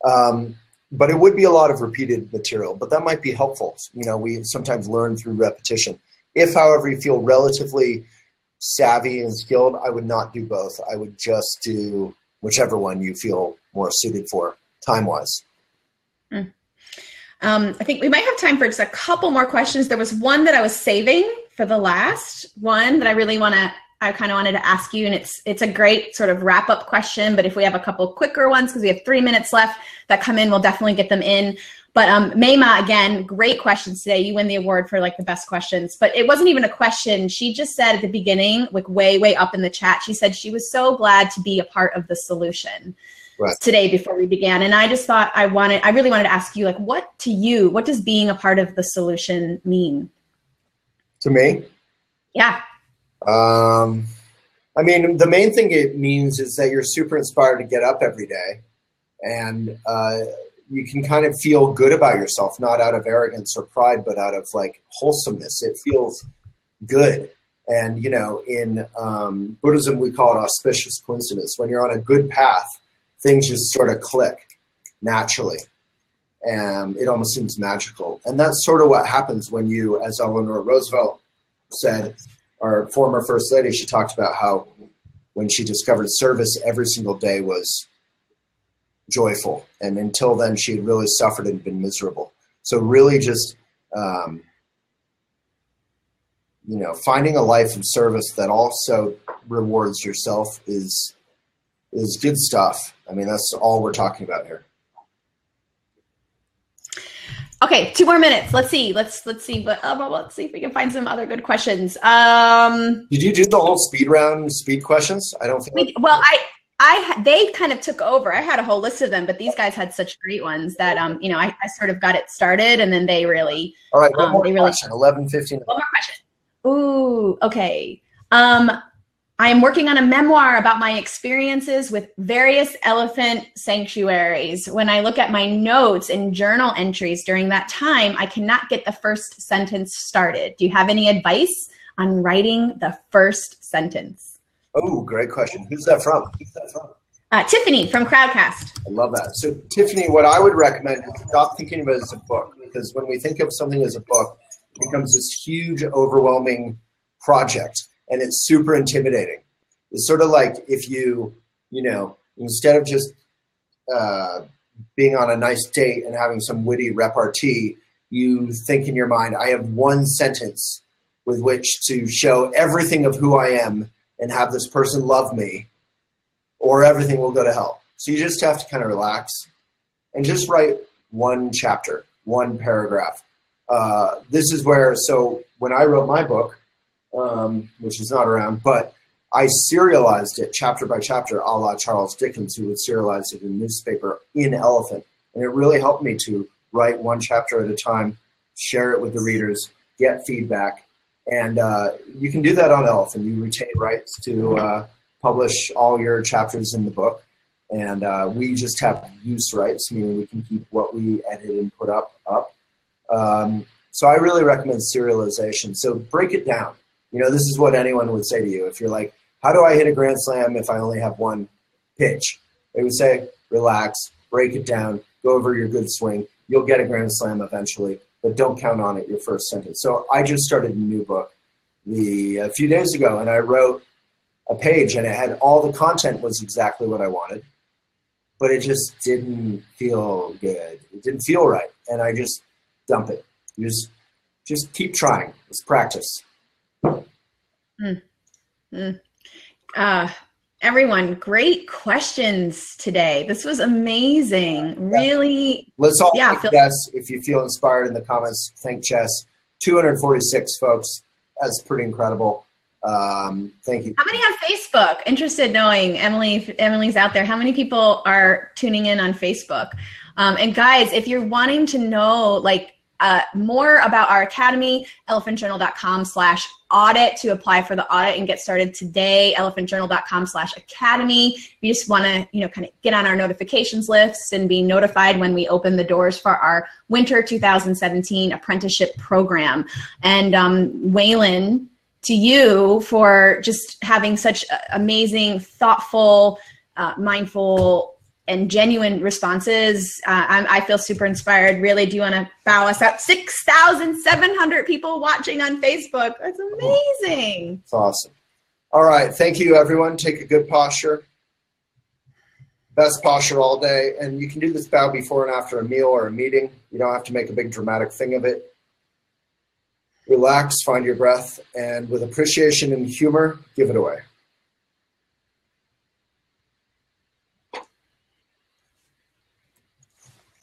But it would be a lot of repeated material, but that might be helpful. We sometimes learn through repetition. If, however, you feel relatively savvy and skilled, I would not do both. I would just do whichever one you feel more suited for time-wise. I think we might have time for just a couple more questions. There was one that I was saving for the last one that I kind of wanted to ask you, and it's a great sort of wrap-up question, but if we have a couple quicker ones, because we have 3 minutes left that come in, we'll definitely get them in. But Mayma, again, great questions today. You win the award for like the best questions, but it wasn't even a question. She just said at the beginning, like way up in the chat, she said she was so glad to be a part of the solution today before we began. And I just thought I really wanted to ask you, like, what does being a part of the solution mean? To me? Yeah. I mean, the main thing it means is that you're super inspired to get up every day, and you can kind of feel good about yourself, not out of arrogance or pride, but out of like wholesomeness. It feels good. And, in Buddhism, we call it auspicious coincidence. When you're on a good path, things just sort of click naturally. And it almost seems magical. And that's sort of what happens when you, as Eleanor Roosevelt said, our former First Lady, she talked about how when she discovered service, every single day was joyful. And until then, she had really suffered and been miserable. So really just, finding a life of service that also rewards yourself is good stuff. I mean, that's all we're talking about here. Okay, 2 more minutes. Let's see. Let's see. But let's see if we can find some other good questions. Did you do the whole speed questions? I don't think. They kind of took over. I had a whole list of them, but these guys had such great ones that I sort of got it started, and then they really. All right, one more question. 11:15. One more question. Ooh, okay. I am working on a memoir about my experiences with various elephant sanctuaries. When I look at my notes and journal entries during that time, I cannot get the first sentence started. Do you have any advice on writing the first sentence? Oh, great question. Who's that from? Tiffany from Crowdcast. I love that. So Tiffany, what I would recommend is stop thinking of it as a book, because when we think of something as a book, it becomes this huge, overwhelming project. And it's super intimidating. It's sort of like if you instead of just being on a nice date and having some witty repartee, you think in your mind, I have one sentence with which to show everything of who I am and have this person love me, or everything will go to hell. So you just have to kind of relax and just write one chapter, one paragraph. This is where, so when I wrote my book, which is not around, but I serialized it chapter by chapter, a la Charles Dickens, who would serialize it in newspaper in Elephant. And it really helped me to write one chapter at a time, share it with the readers, get feedback. And you can do that on Elephant. You retain rights to publish all your chapters in the book. And we just have use rights, meaning we can keep what we edit and put up. So I really recommend serialization. So break it down. You know, this is what anyone would say to you. If you're like, how do I hit a grand slam if I only have one pitch? They would say, relax, break it down, go over your good swing. You'll get a grand slam eventually, but don't count on it your first sentence. So I just started a new book a few days ago, and I wrote a page, and it had all the content was exactly what I wanted, but it just didn't feel good. It didn't feel right, and I just dump it. You just keep trying. It's practice. Everyone, great questions today. This was amazing. Really. Let's all thank Jess. If you feel inspired in the comments, thank Jess. 246 folks. That's pretty incredible. Thank you. How many have Facebook? Interested knowing, Emily, if Emily's out there, how many people are tuning in on Facebook? And guys, if you're wanting to know like more about our academy, elephantjournal.com/audit to apply for the audit and get started today, elephantjournal.com/academy. You just want to, kind of get on our notifications list and be notified when we open the doors for our winter 2017 apprenticeship program. And Waylon, to you for just having such amazing, thoughtful, mindful, and genuine responses. I feel super inspired. Really, do you want to bow us out? 6,700 people watching on Facebook. That's amazing. It's awesome. All right. Thank you, everyone. Take a good posture. Best posture all day. And you can do this bow before and after a meal or a meeting. You don't have to make a big dramatic thing of it. Relax, find your breath, and with appreciation and humor, give it away.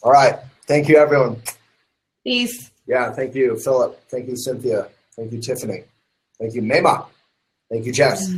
All right. Thank you, everyone. Peace. Yeah, thank you, Philip. Thank you, Cynthia. Thank you, Tiffany. Thank you, Mema. Thank you, Jess.